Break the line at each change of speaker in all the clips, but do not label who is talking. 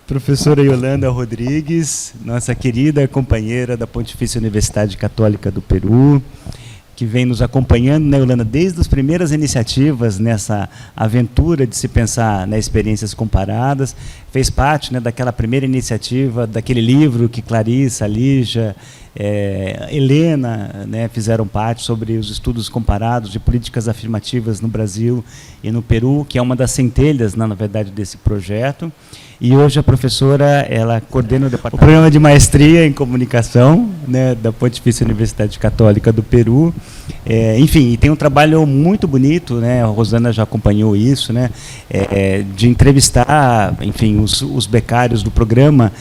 Professora Yolanda Rodrigues, nossa querida companheira da Pontifícia Universidade Católica do Peru, que vem nos acompanhando, né, Yolanda, desde as primeiras iniciativas nessa aventura de se pensar nas experiências comparadas, fez parte, né, daquela primeira iniciativa, daquele livro que Clarissa, Lígia, Helena, né, fizeram parte sobre os estudos comparados de políticas afirmativas no Brasil e no Peru, que é uma das centelhas, na verdade, desse projeto. E hoje a professora, ela coordena o programa de maestria em comunicação, né, da Pontifícia Universidade Católica do Peru. Enfim, e tem um trabalho muito bonito, né, a Rosana já acompanhou isso, né, de entrevistar, enfim, os becários do programa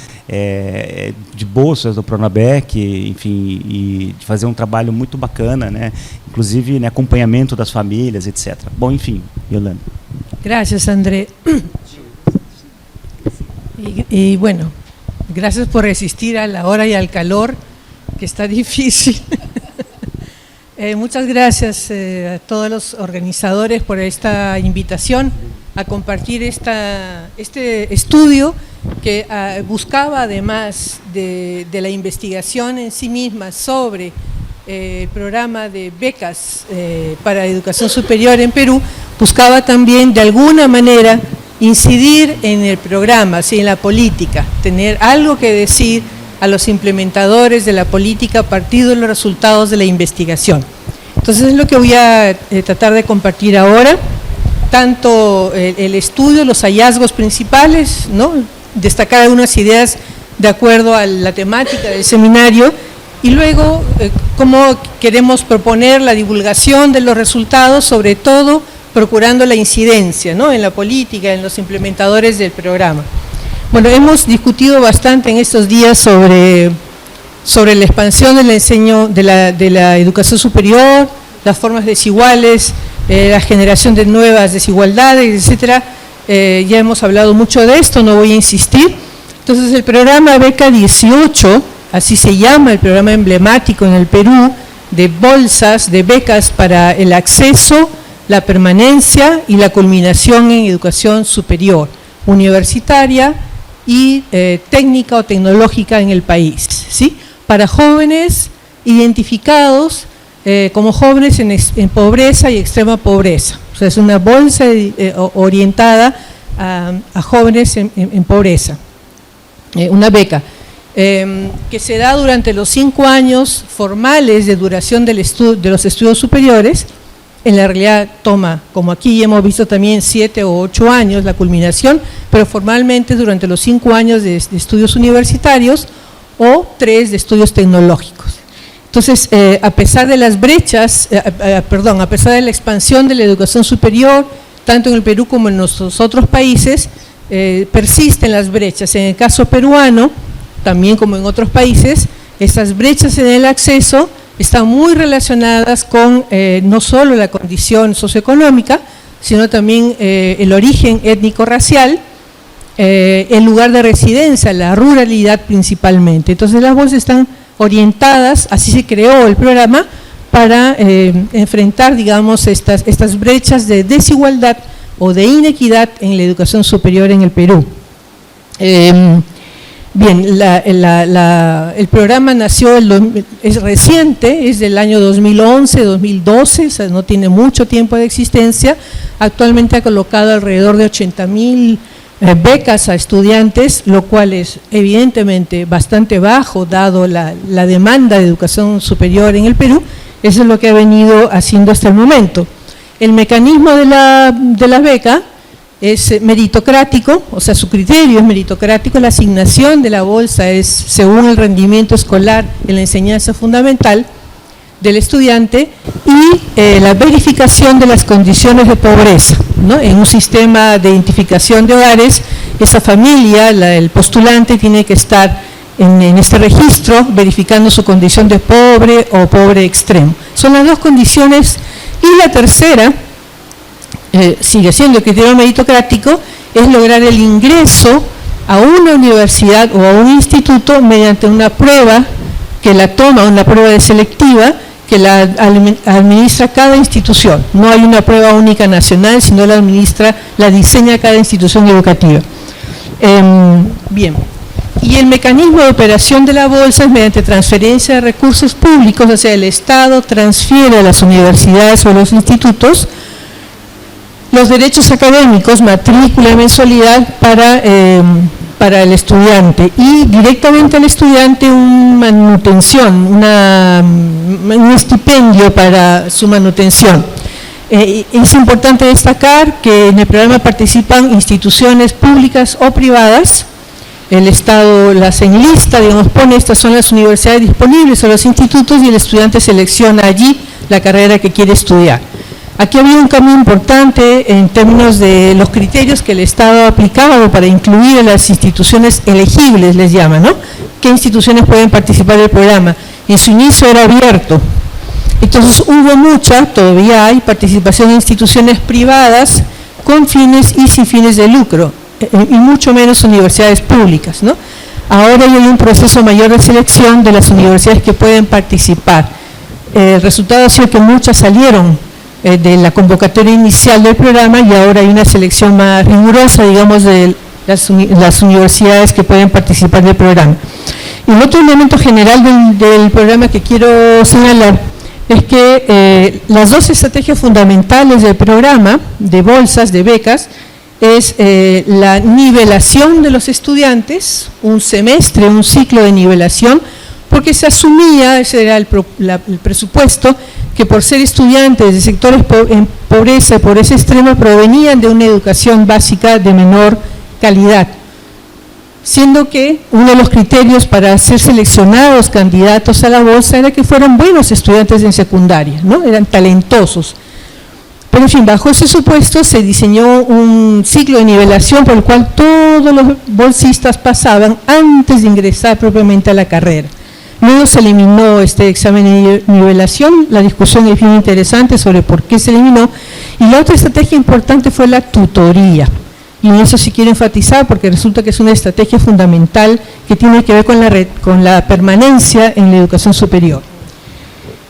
de bolsas do Pronabec, enfim, e de fazer um trabalho muito bacana, né, inclusive, né, acompanhamento das famílias, etc. Bom, enfim, Yolanda.
Gracias, André. Y bueno, gracias por resistir a la hora y al calor, que está difícil. Muchas gracias a todos los organizadores por esta invitación a compartir este estudio que buscaba, además de la investigación en sí misma sobre el programa de becas para educación superior en Perú, buscaba también de alguna manera incidir en el programa, ¿sí?, en la política, tener algo que decir a los implementadores de la política a partir de los resultados de la investigación. Entonces es lo que voy a tratar de compartir ahora, tanto el estudio, los hallazgos principales, ¿no?, destacar algunas ideas de acuerdo a la temática del seminario, y luego cómo queremos proponer la divulgación de los resultados, sobre todo procurando la incidencia, ¿no?, en la política, en los implementadores del programa. Bueno, hemos discutido bastante en estos días sobre la expansión de la educación superior, las formas desiguales, la generación de nuevas desigualdades, etcétera. Ya hemos hablado mucho de esto, no voy a insistir. Entonces, el programa Beca 18, así se llama, el programa emblemático en el Perú, de bolsas, de becas para el acceso, la permanencia y la culminación en educación superior, universitaria y técnica o tecnológica en el país, ¿sí?, para jóvenes identificados como jóvenes en pobreza y extrema pobreza. O sea, es una bolsa orientada a jóvenes en pobreza, una beca que se da durante los 5 años formales de duración de los estudios superiores. En la realidad toma, como aquí hemos visto también, 7 o 8 años la culminación, pero formalmente durante los 5 años de estudios universitarios o 3 de estudios tecnológicos. Entonces, a pesar de las brechas, a pesar de la expansión de la educación superior, tanto en el Perú como en nuestros otros países, persisten las brechas. En el caso peruano, también como en otros países, esas brechas en el acceso están muy relacionadas con no solo la condición socioeconómica, sino también el origen étnico-racial, el lugar de residencia, la ruralidad principalmente. Entonces las bolsas están orientadas, así se creó el programa, para enfrentar, digamos, estas brechas de desigualdad o de inequidad en la educación superior en el Perú. Bien, el programa nació, es reciente, es del año 2011, 2012, o sea, no tiene mucho tiempo de existencia. Actualmente ha colocado alrededor de 80.000 becas a estudiantes, lo cual es evidentemente bastante bajo, dado la demanda de educación superior en el Perú. Eso es lo que ha venido haciendo hasta el momento. El mecanismo de la beca es meritocrático, o sea, su criterio es meritocrático. La asignación de la bolsa es según el rendimiento escolar en la enseñanza fundamental del estudiante y la verificación de las condiciones de pobreza, ¿no? En un sistema de identificación de hogares, esa familia, el postulante tiene que estar en este registro verificando su condición de pobre o pobre extremo. Son las dos condiciones, y la tercera, sigue siendo el criterio meritocrático, es lograr el ingreso a una universidad o a un instituto mediante una prueba que la toma, una prueba de selectiva que la administra cada institución. No hay una prueba única nacional, sino la diseña cada institución educativa. Bien. Y el mecanismo de operación de la bolsa es mediante transferencia de recursos públicos, o sea, el Estado transfiere a las universidades o a los institutos los derechos académicos, matrícula y mensualidad para el estudiante, y directamente al estudiante una manutención, un estipendio para su manutención. Es importante destacar que en el programa participan instituciones públicas o privadas. El Estado las enlista, digamos, pone estas son las universidades disponibles o los institutos, y el estudiante selecciona allí la carrera que quiere estudiar. Aquí había un cambio importante en términos de los criterios que el Estado aplicaba para incluir a las instituciones elegibles, les llaman, ¿no? ¿Qué instituciones pueden participar del programa? En su inicio era abierto. Entonces hubo mucha, todavía hay, participación de instituciones privadas con fines y sin fines de lucro, y mucho menos universidades públicas, ¿no? Ahora ya hay un proceso mayor de selección de las universidades que pueden participar. El resultado ha sido que muchas salieron de la convocatoria inicial del programa, y ahora hay una selección más rigurosa, digamos, de las universidades que pueden participar del programa. Y el otro elemento general del programa que quiero señalar es que las dos estrategias fundamentales del programa de bolsas, de becas, es la nivelación de los estudiantes, un semestre, un ciclo de nivelación, porque se asumía, ese era el presupuesto, que por ser estudiantes de sectores en pobreza extrema provenían de una educación básica de menor calidad, siendo que uno de los criterios para ser seleccionados candidatos a la bolsa era que fueran buenos estudiantes en secundaria, ¿no? Eran talentosos. Pero en fin, bajo ese supuesto se diseñó un ciclo de nivelación por el cual todos los bolsistas pasaban antes de ingresar propiamente a la carrera. Luego se eliminó este examen de nivelación, la discusión es bien interesante sobre por qué se eliminó, y la otra estrategia importante fue la tutoría, y en eso sí quiero enfatizar porque resulta que es una estrategia fundamental que tiene que ver con la permanencia en la educación superior.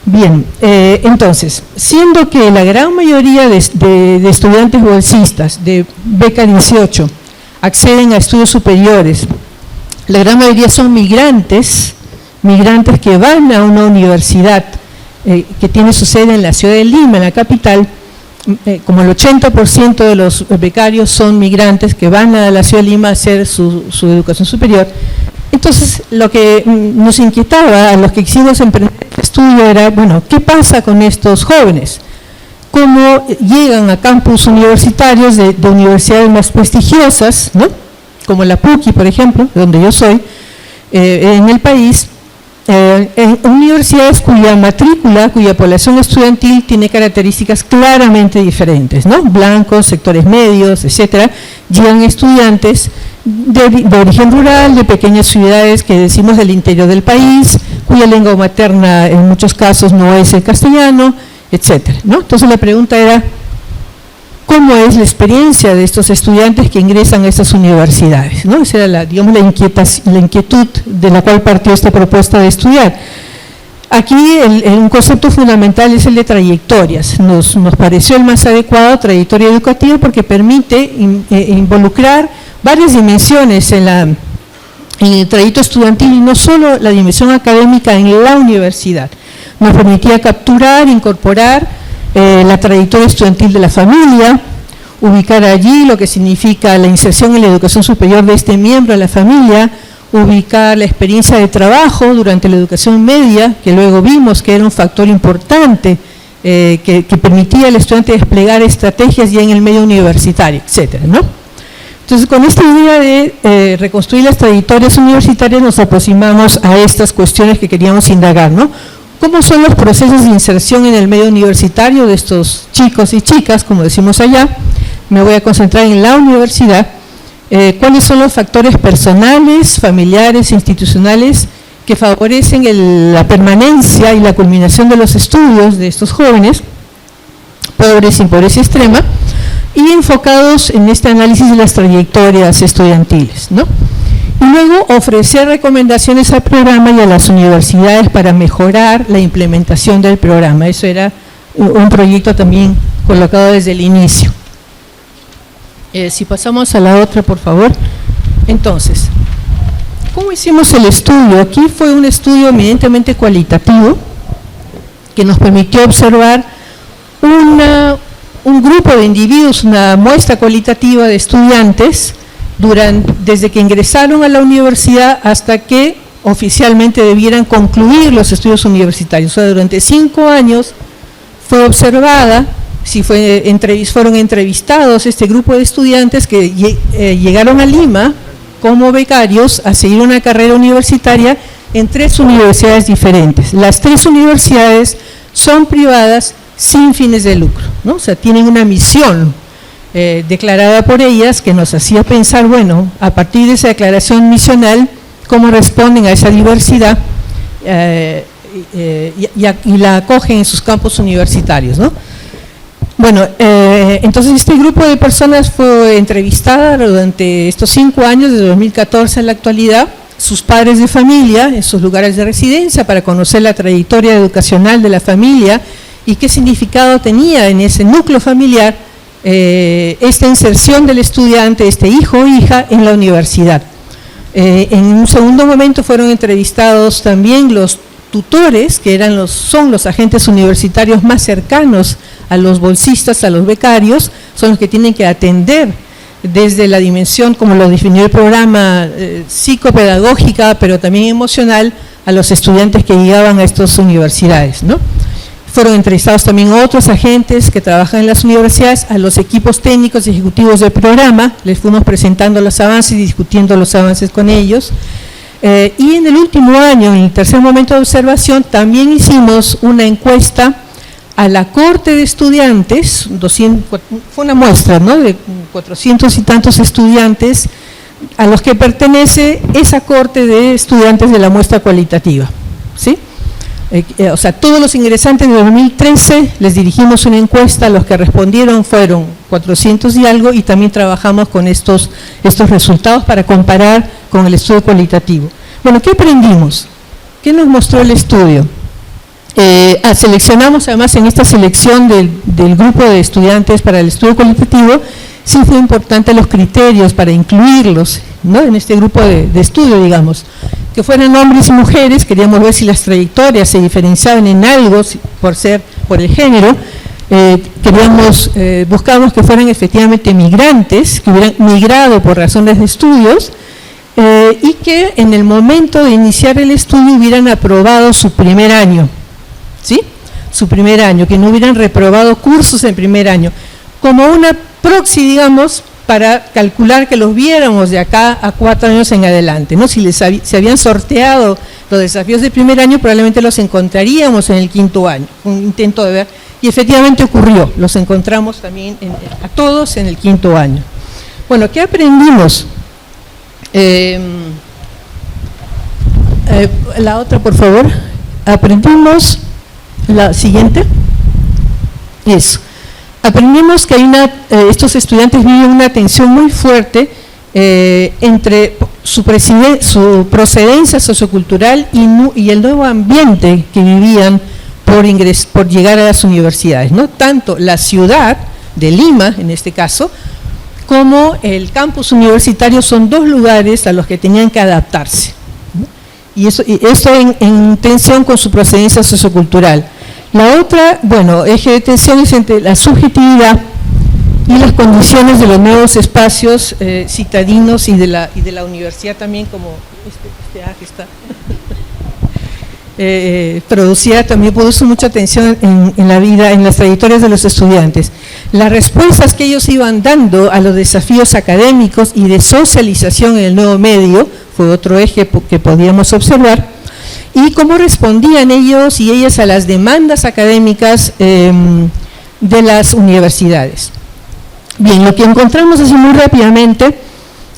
Bien, entonces, siendo que la gran mayoría de estudiantes bolsistas de beca 18 acceden a estudios superiores, la gran mayoría son migrantes que van a una universidad que tiene su sede en la ciudad de Lima, en la capital. Como el 80% de los becarios son migrantes que van a la ciudad de Lima a hacer su educación superior. Entonces, lo que nos inquietaba a los que quisimos emprender el estudio era, bueno, ¿qué pasa con estos jóvenes? ¿Cómo llegan a campus universitarios de universidades más prestigiosas, ¿no? Como la PUCI, por ejemplo, donde yo soy, en el país, en universidades cuya matrícula, cuya población estudiantil tiene características claramente diferentes, ¿no? Blancos, sectores medios, etcétera, llegan estudiantes de origen rural, de pequeñas ciudades que decimos del interior del país, cuya lengua materna en muchos casos no es el castellano, etcétera, ¿no? Entonces la pregunta era, ¿cómo es la experiencia de estos estudiantes que ingresan a estas universidades? ¿No? Esa era digamos, la inquietud de la cual partió esta propuesta de estudiar. Aquí un concepto fundamental es el de trayectorias. Nos pareció el más adecuado, trayectoria educativa, porque permite involucrar varias dimensiones en el trayecto estudiantil y no solo la dimensión académica en la universidad. Nos permitía capturar, incorporar la trayectoria estudiantil de la familia, ubicar allí lo que significa la inserción en la educación superior de este miembro de la familia, ubicar la experiencia de trabajo durante la educación media, que luego vimos que era un factor importante que permitía al estudiante desplegar estrategias ya en el medio universitario, etcétera, ¿no? Entonces, con esta idea de reconstruir las trayectorias universitarias nos aproximamos a estas cuestiones que queríamos indagar, ¿no? ¿Cómo son los procesos de inserción en el medio universitario de estos chicos y chicas, como decimos allá? Me voy a concentrar en la universidad. ¿Cuáles son los factores personales, familiares, institucionales que favorecen la permanencia y la culminación de los estudios de estos jóvenes, pobres y pobreza extrema, y enfocados en este análisis de las trayectorias estudiantiles, ¿no? Y luego ofrecer recomendaciones al programa y a las universidades para mejorar la implementación del programa. Eso era un proyecto también colocado desde el inicio. Si pasamos a la otra, por favor. Entonces, ¿cómo hicimos el estudio? Aquí fue un estudio eminentemente cualitativo que nos permitió observar un grupo de individuos, una muestra cualitativa de estudiantes desde que ingresaron a la universidad hasta que oficialmente debieran concluir los estudios universitarios. O sea, durante 5 años fue observada, fueron entrevistados este grupo de estudiantes que llegaron a Lima como becarios a seguir una carrera universitaria en 3 universidades diferentes. Las 3 universidades son privadas sin fines de lucro, ¿no? O sea, tienen una misión declarada por ellas que nos hacía pensar, bueno, a partir de esa declaración misional, cómo responden a esa diversidad y la acogen en sus campus universitarios, ¿no? Bueno, entonces este grupo de personas fue entrevistada durante estos 5 años, desde 2014 a la actualidad, sus padres de familia en sus lugares de residencia para conocer la trayectoria educacional de la familia y qué significado tenía en ese núcleo familiar esta inserción del estudiante, este hijo o hija en la universidad. En un segundo momento fueron entrevistados también los tutores, que son los agentes universitarios más cercanos a los bolsistas, a los becarios, son los que tienen que atender desde la dimensión, como lo definió el programa, psicopedagógica, pero también emocional, a los estudiantes que llegaban a estas universidades, ¿no? Fueron entrevistados también otros agentes que trabajan en las universidades, a los equipos técnicos y ejecutivos del programa, les fuimos presentando los avances y discutiendo los avances con ellos. Y en el último año, en el tercer momento de observación, también hicimos una encuesta a la corte de estudiantes, fue una muestra, ¿no?, de 400 y tantos estudiantes a los que pertenece esa corte de estudiantes de la muestra cualitativa, ¿sí? O sea, todos los ingresantes de 2013 les dirigimos una encuesta, los que respondieron fueron 400 y algo, y también trabajamos con estos resultados para comparar con el estudio cualitativo. Bueno, ¿qué aprendimos? ¿Qué nos mostró el estudio? Seleccionamos además en esta selección del grupo de estudiantes para el estudio cualitativo, sí fue importante los criterios para incluirlos, ¿no?, en este grupo de estudio, digamos, que fueran hombres y mujeres. Queríamos ver si las trayectorias se diferenciaban en algo por el género. Buscamos que fueran efectivamente migrantes, que hubieran migrado por razones de estudios, y que en el momento de iniciar el estudio hubieran aprobado su primer año, ¿sí? Su primer año, que no hubieran reprobado cursos en primer año, como una proxy, digamos, para calcular que los viéramos de acá a 4 años en adelante, ¿no? Si se habían sorteado los desafíos del primer año, probablemente los encontraríamos en el 5º año, un intento de ver, y efectivamente ocurrió, los encontramos también a todos en el 5º año. Bueno, ¿qué aprendimos? La otra, por favor. Aprendimos, la siguiente, eso. Aprendimos que estos estudiantes viven una tensión muy fuerte entre su procedencia sociocultural y el nuevo ambiente que vivían por llegar a las universidades, ¿no? Tanto la ciudad de Lima, en este caso, como el campus universitario son 2 lugares a los que tenían que adaptarse, ¿no? Y eso en tensión con su procedencia sociocultural. La otra, bueno, eje de tensión es entre la subjetividad y las condiciones de los nuevos espacios citadinos y de la universidad también, como que está produce mucha tensión en la vida, en las trayectorias de los estudiantes. Las respuestas que ellos iban dando a los desafíos académicos y de socialización en el nuevo medio, fue otro eje que podíamos observar, y cómo respondían ellos y ellas a las demandas académicas de las universidades. Bien, lo que encontramos así muy rápidamente,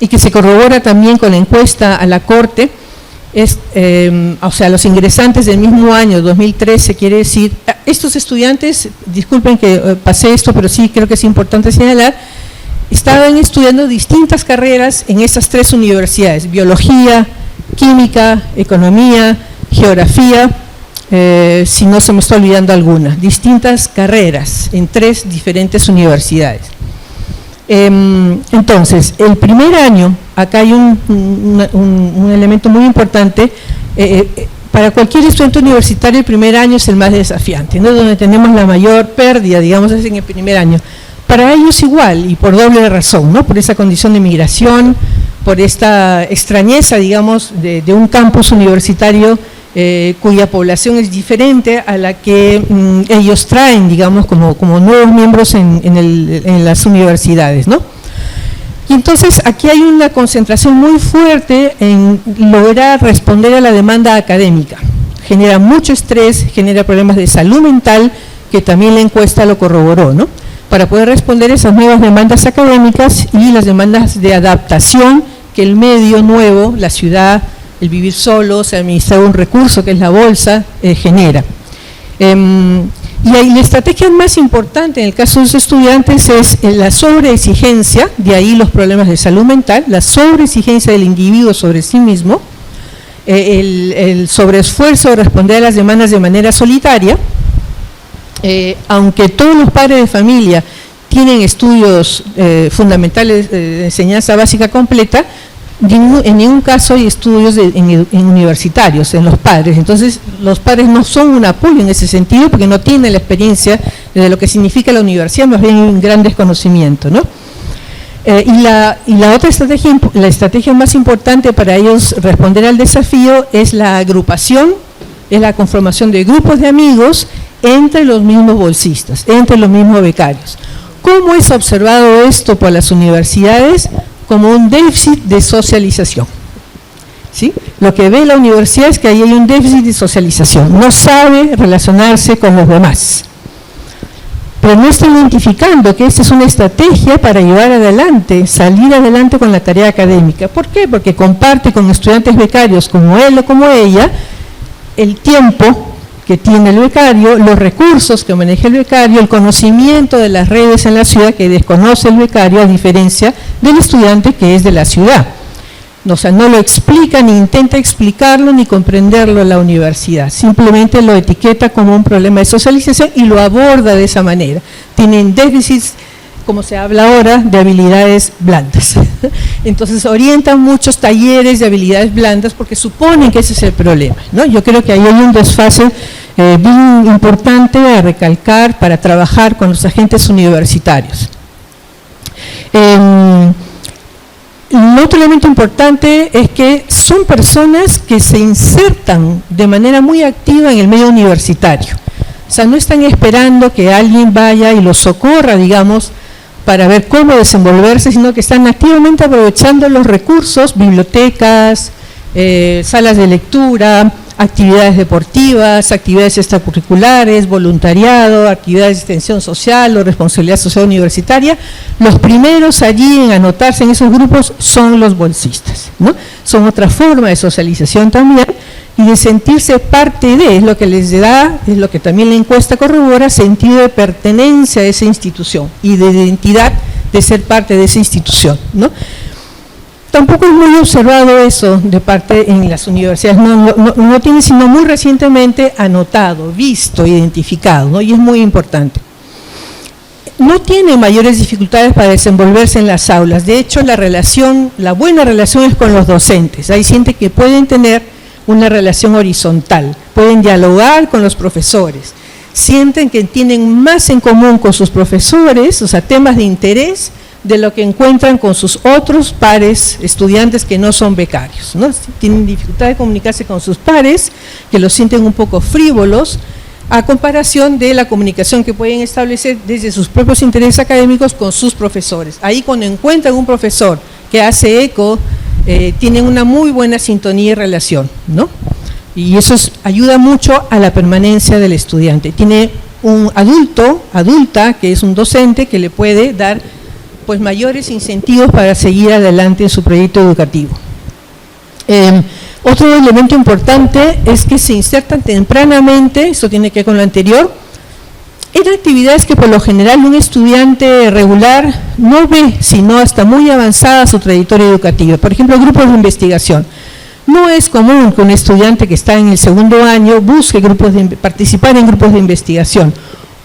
y que se corrobora también con la encuesta a la Corte, es, o sea, los ingresantes del mismo año, 2013, quiere decir, estos estudiantes, disculpen que pasé esto, pero sí creo que es importante señalar, estaban estudiando distintas carreras en esas 3 universidades, biología, química, economía, geografía, si no se me está olvidando alguna, distintas carreras en 3 diferentes universidades. Entonces, el primer año, acá hay un elemento muy importante. Para cualquier estudiante universitario, el primer año es el más desafiante, ¿no? Donde tenemos la mayor pérdida, digamos, es en el primer año. Para ellos igual, y por doble razón, ¿no? Por esa condición de migración, por esta extrañeza, digamos, de un campus universitario cuya población es diferente a la que ellos traen, digamos, como nuevos miembros en las universidades, ¿no? Y entonces aquí hay una concentración muy fuerte en lograr responder a la demanda académica. Genera mucho estrés, genera problemas de salud mental, que también la encuesta lo corroboró, ¿no? Para poder responder esas nuevas demandas académicas y las demandas de adaptación que el medio nuevo, la ciudad, el vivir solos, administrar un recurso que es la bolsa, genera. Y la estrategia más importante en el caso de los estudiantes es la sobreexigencia, de ahí los problemas de salud mental, la sobreexigencia del individuo sobre sí mismo, el sobreesfuerzo de responder a las demandas de manera solitaria, aunque todos los padres de familia tienen estudios fundamentales de enseñanza básica completa, en ningún caso hay estudios en universitarios, en los padres. Entonces, los padres no son un apoyo en ese sentido porque no tienen la experiencia de lo que significa la universidad, más bien un gran desconocimiento, ¿no? Y la otra estrategia, la estrategia más importante para ellos responder al desafío es la agrupación, es la conformación de grupos de amigos entre los mismos bolsistas, entre los mismos becarios. ¿Cómo es observado esto por las universidades? Como un déficit de socialización, ¿sí? Lo que ve la universidad es que ahí hay un déficit de socialización, no sabe relacionarse con los demás, pero no está identificando que esta es una estrategia para llevar adelante, salir adelante con la tarea académica. ¿Por qué? Porque comparte con estudiantes becarios como él o como ella el tiempo que tiene el becario, los recursos que maneja el becario, el conocimiento de las redes en la ciudad que desconoce el becario, a diferencia del estudiante que es de la ciudad. O sea, no lo explica, ni intenta explicarlo, ni comprenderlo la universidad. Simplemente lo etiqueta como un problema de socialización y lo aborda de esa manera. Tienen déficits, como se habla ahora, de habilidades blandas. Entonces orientan muchos talleres de habilidades blandas porque suponen que ese es el problema, ¿no? Yo creo que ahí hay un desfase bien importante a recalcar para trabajar con los agentes universitarios. Otro elemento importante es que son personas que se insertan de manera muy activa en el medio universitario. O sea, no están esperando que alguien vaya y los socorra, digamos, para ver cómo desenvolverse, sino que están activamente aprovechando los recursos, bibliotecas, salas de lectura, actividades deportivas, actividades extracurriculares, voluntariado, actividades de extensión social o responsabilidad social universitaria. Los primeros allí en anotarse en esos grupos son los bolsistas, ¿no? Son otra forma de socialización también y de sentirse parte de, es lo que les da, es lo que también la encuesta corrobora, sentido de pertenencia a esa institución y de identidad de ser parte de esa institución, ¿no? Tampoco es muy observado eso de parte en las universidades, no tiene sino muy recientemente anotado, visto, identificado, ¿no? Y es muy importante. No tienen mayores dificultades para desenvolverse en las aulas, de hecho la buena relación es con los docentes, hay gente que pueden tener una relación horizontal, pueden dialogar con los profesores, sienten que tienen más en común con sus profesores, o sea, temas de interés, de lo que encuentran con sus otros pares, estudiantes que no son becarios, ¿no? Tienen dificultad de comunicarse con sus pares, que los sienten un poco frívolos, a comparación de la comunicación que pueden establecer desde sus propios intereses académicos con sus profesores. Ahí cuando encuentran un profesor que hace eco, tienen una muy buena sintonía y relación, ¿no? Y eso ayuda mucho a la permanencia del estudiante. Tiene un adulta, que es un docente, que le puede dar pues mayores incentivos para seguir adelante en su proyecto educativo. Otro elemento importante es que se insertan tempranamente, eso tiene que ver con lo anterior, en actividades que por lo general un estudiante regular no ve, sino hasta muy avanzada su trayectoria educativa. Por ejemplo, grupos de investigación. No es común que un estudiante que está en el segundo año busque participar en grupos de investigación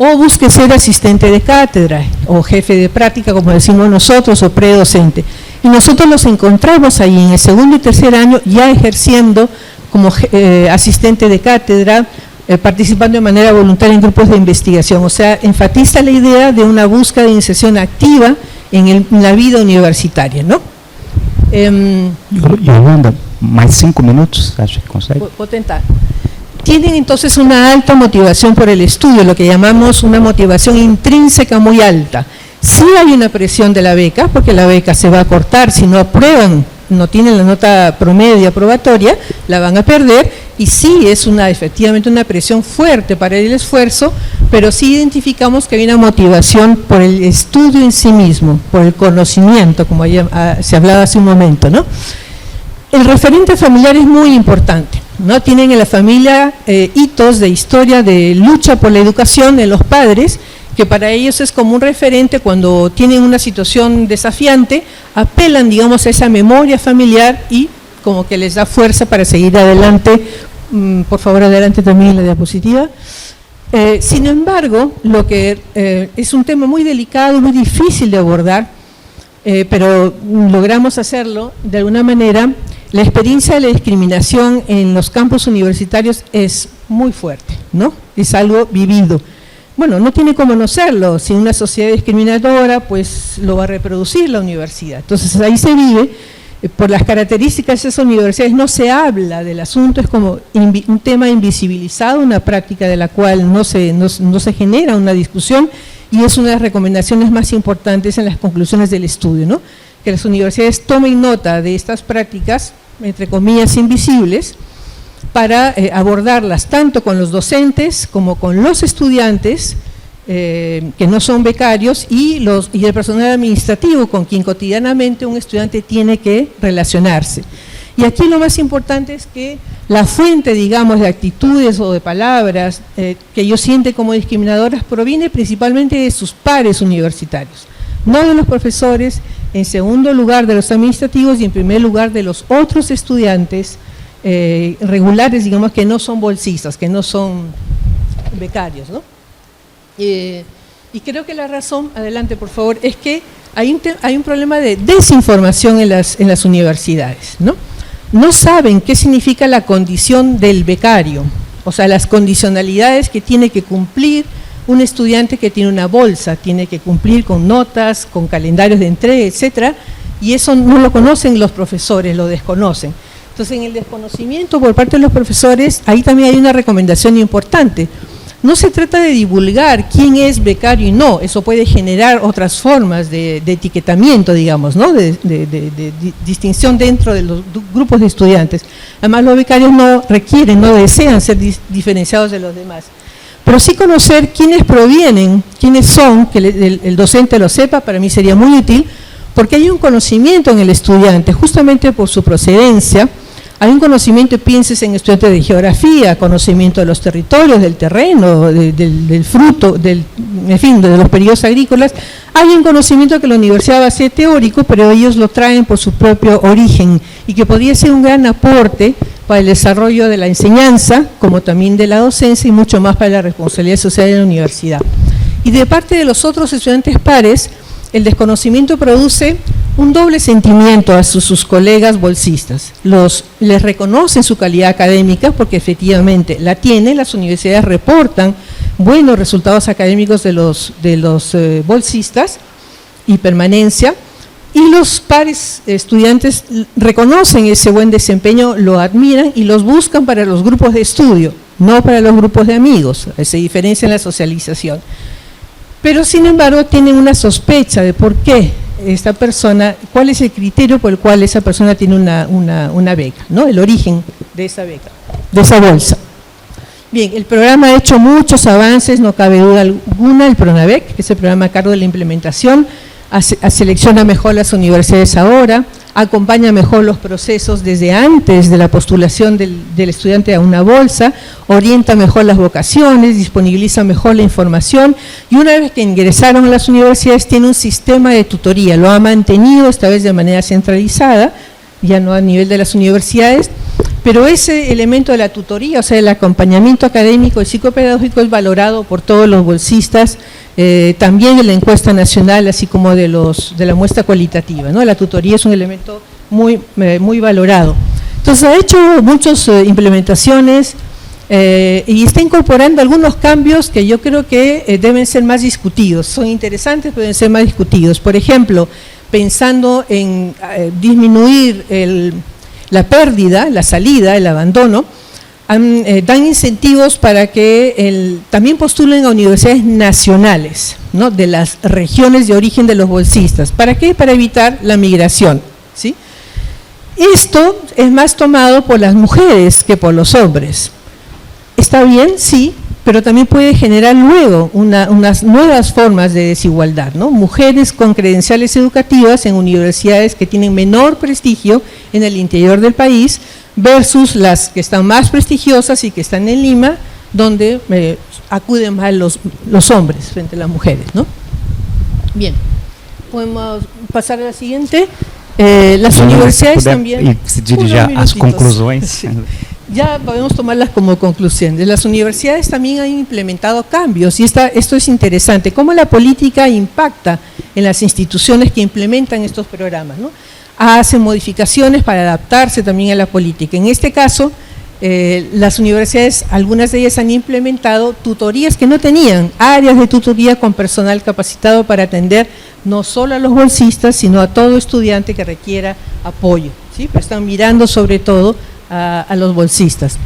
o busque ser asistente de cátedra o jefe de práctica, como decimos nosotros, o predocente. Y nosotros los encontramos ahí en el segundo y tercer año ya ejerciendo como asistente de cátedra, participando de manera voluntaria en grupos de investigación. O sea, enfatiza la idea de una búsqueda de inserción activa en la vida universitaria, ¿no?
Yolanda, mais 5 minutos, acho que consegue.
Vou tentar. Tienen entonces una alta motivación por el estudio, lo que llamamos una motivación intrínseca muy alta. Sí hay una presión de la beca, porque la beca se va a cortar, si no aprueban, no tienen la nota promedio aprobatoria, la van a perder, y sí es efectivamente una presión fuerte para el esfuerzo, pero sí identificamos que hay una motivación por el estudio en sí mismo, por el conocimiento, como se hablaba hace un momento, ¿no? El referente familiar es muy importante, ¿no? Tienen en la familia hitos de historia de lucha por la educación en los padres, que para ellos es como un referente cuando tienen una situación desafiante, apelan, digamos, a esa memoria familiar y como que les da fuerza para seguir adelante. Por favor, adelante también la diapositiva. Sin embargo, lo que es un tema muy delicado, muy difícil de abordar, pero logramos hacerlo de alguna manera. La experiencia de la discriminación en los campus universitarios es muy fuerte, ¿no? Es algo vivido. Bueno, no tiene cómo no serlo, si una sociedad discriminadora, pues lo va a reproducir la universidad. Entonces ahí se vive, por las características de esas universidades no se habla del asunto, es como un tema invisibilizado, una práctica de la cual no se genera una discusión, y es una de las recomendaciones más importantes en las conclusiones del estudio, ¿no? Que las universidades tomen nota de estas prácticas, entre comillas, invisibles, para abordarlas tanto con los docentes como con los estudiantes que no son becarios y el personal administrativo con quien cotidianamente un estudiante tiene que relacionarse. Y aquí lo más importante es que la fuente, digamos, de actitudes o de palabras que ellos sienten como discriminadoras proviene principalmente de sus pares universitarios, no de los profesores, en segundo lugar de los administrativos y en primer lugar de los otros estudiantes regulares, digamos, que no son bolsistas, que no son becarios, ¿no? Y creo que la razón, adelante por favor, es que hay un problema de desinformación en las universidades, ¿no? No saben qué significa la condición del becario, o sea, las condicionalidades que tiene que cumplir un estudiante que tiene una bolsa, tiene que cumplir con notas, con calendarios de entrega, etcétera, y eso no lo conocen los profesores, lo desconocen. Entonces, en el desconocimiento por parte de los profesores, ahí también hay una recomendación importante. No se trata de divulgar quién es becario y no, eso puede generar otras formas de etiquetamiento, digamos, ¿no? de distinción dentro de los grupos de estudiantes. Además, los becarios no requieren, no desean ser diferenciados de los demás. Pero sí conocer quiénes provienen, quiénes son, que el docente lo sepa, para mí sería muy útil, porque hay un conocimiento en el estudiante, justamente por su procedencia. Hay un conocimiento, pienses en estudiantes de geografía, conocimiento de los territorios, del terreno, del fruto, en fin, de los periodos agrícolas. Hay un conocimiento que la universidad va a ser teórico, pero ellos lo traen por su propio origen y que podría ser un gran aporte para el desarrollo de la enseñanza, como también de la docencia y mucho más para la responsabilidad social de la universidad. Y de parte de los otros estudiantes pares, el desconocimiento produce un doble sentimiento a sus colegas bolsistas. Les reconocen su calidad académica porque efectivamente la tienen, las universidades reportan buenos resultados académicos de los bolsistas y permanencia, y los pares estudiantes reconocen ese buen desempeño, lo admiran y los buscan para los grupos de estudio, no para los grupos de amigos, se diferencia en la socialización. Pero sin embargo tienen una sospecha de por qué esta persona, cuál es el criterio por el cual esa persona tiene una beca, ¿no? El origen de esa beca, de esa bolsa. Bien, el programa ha hecho muchos avances, no cabe duda alguna. El PRONAVEC, que es el programa a cargo de la implementación, selecciona mejor las universidades ahora, acompaña mejor los procesos desde antes de la postulación del estudiante a una bolsa, orienta mejor las vocaciones, disponibiliza mejor la información, y una vez que ingresaron a las universidades tiene un sistema de tutoría, lo ha mantenido esta vez de manera centralizada, ya no a nivel de las universidades, pero ese elemento de la tutoría, o sea, el acompañamiento académico y psicopedagógico es valorado por todos los bolsistas, también en la encuesta nacional, así como de la muestra cualitativa, ¿no? La tutoría es un elemento muy valorado. Entonces ha hecho muchas implementaciones y está incorporando algunos cambios que yo creo que deben ser más discutidos, son interesantes pero deben ser más discutidos. Por ejemplo, pensando en disminuir la pérdida, la salida, el abandono, dan incentivos para que también postulen a universidades nacionales, ¿no?, de las regiones de origen de los bolsistas. ¿Para qué? Para evitar la migración, ¿sí? Esto es más tomado por las mujeres que por los hombres. ¿Está bien? Sí, pero también puede generar luego unas nuevas formas de desigualdad, ¿no? Mujeres con credenciales educativas en universidades que tienen menor prestigio en el interior del país versus las que están más prestigiosas y que están en Lima, donde acuden más los hombres frente a las mujeres, ¿no? Bien, podemos pasar a la siguiente. Las universidades también…
Y se dirige às conclusões.
Sí. Ya podemos tomarlas como conclusiones. Las universidades también han implementado cambios y esto es interesante, cómo la política impacta en las instituciones que implementan estos programas, ¿no? Hacen modificaciones para adaptarse también a la política. En este caso, las universidades, algunas de ellas han implementado tutorías que no tenían, áreas de tutoría con personal capacitado para atender no solo a los bolsistas, sino a todo estudiante que requiera apoyo, ¿sí? Pero están mirando sobre todo a los bolsistas.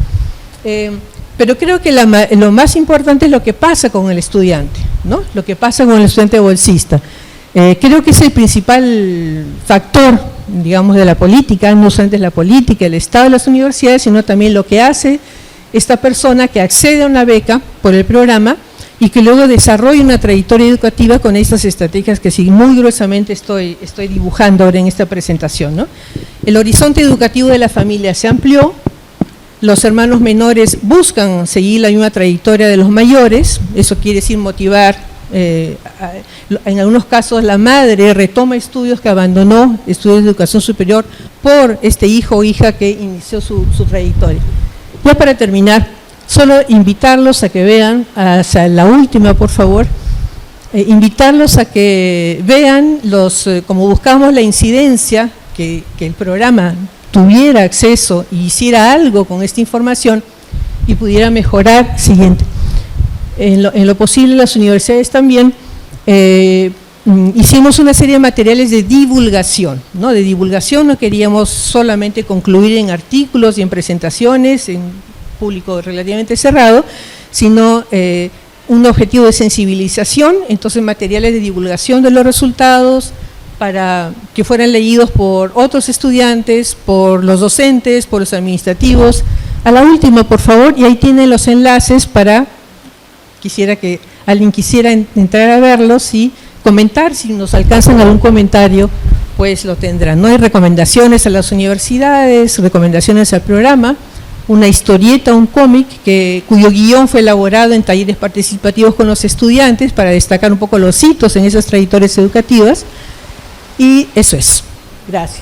Pero creo que lo más importante es lo que pasa con el estudiante, ¿no? Lo que pasa con el estudiante bolsista. Creo que es el principal factor, digamos, de la política, no solamente la política, el Estado de las universidades, sino también lo que hace esta persona que accede a una beca por el programa y que luego desarrolla una trayectoria educativa con estas estrategias que sí, muy gruesamente estoy dibujando ahora en esta presentación, ¿no? El horizonte educativo de la familia se amplió, los hermanos menores buscan seguir la misma trayectoria de los mayores, eso quiere decir motivar, en algunos casos la madre retoma estudios que abandonó, estudios de educación superior, por este hijo o hija que inició su trayectoria. Ya para terminar, solo invitarlos a que vean, hacia la última por favor, invitarlos a que vean como buscamos la incidencia, que el programa tuviera acceso y hiciera algo con esta información y pudiera mejorar. Siguiente. En lo posible las universidades también hicimos una serie de materiales de divulgación, ¿no? De divulgación, no queríamos solamente concluir en artículos y en presentaciones, en público relativamente cerrado, sino un objetivo de sensibilización, entonces materiales de divulgación de los resultados para que fueran leídos por otros estudiantes, por los docentes, por los administrativos. A la última, por favor, y ahí tienen los enlaces para… Quisiera que alguien quisiera entrar a verlos y comentar, si nos alcanzan algún comentario, pues lo tendrán. No hay recomendaciones a las universidades, recomendaciones al programa, una historieta, un cómic cuyo guión fue elaborado en talleres participativos con los estudiantes para destacar un poco los hitos en esas trayectorias educativas, y eso es. Gracias.